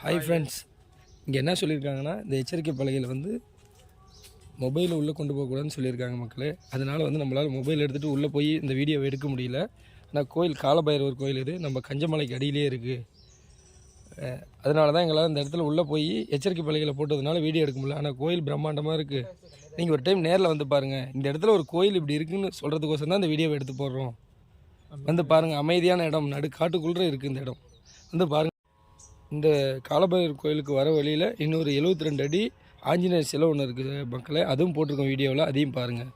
Hi friends, இங்கே என்ன சொல்லியிருக்காங்கன்னா, இந்த எச்சரிக்கை பலகையில் வந்து மொபைலை உள்ளே கொண்டு போகக்கூடாதுன்னு சொல்லியிருக்காங்க மக்களே. அதனால் வந்து நம்மளால் மொபைல் எடுத்துகிட்டு உள்ளே போய் இந்த வீடியோவை எடுக்க முடியல. ஆனால் கோயில் காலபைரவர் கோயில் இது நம்ம கஞ்சமலைக்கு அடியிலே இருக்குது. அதனால தான் எங்களால் இந்த இடத்துல உள்ளே போய் எச்சரிக்கை பலகையில் போட்டதுனால வீடியோ எடுக்க முடியல. ஆனால் கோயில் பிரம்மாண்டமாக இருக்குது. நீங்கள் ஒரு டைம் நேரில் வந்து பாருங்கள். இந்த இடத்துல ஒரு கோயில் இப்படி இருக்குதுன்னு சொல்கிறதுக்கோசரம் தான் இந்த வீடியோவை எடுத்து போடுறோம். வந்து பாருங்கள், அமைதியான இடம், நடு காட்டுக்குள்ளே இருக்குது இந்த இடம். வந்து பாருங்கள். இந்த காலபைரவர் கோயிலுக்கு வர வழியில் இன்னொரு 72 அடி ஆஞ்சநேயர் சிலை ஒன்று இருக்குது மக்களே. அதுவும் போட்டிருக்கோம் வீடியோவில், அதையும் பாருங்கள்.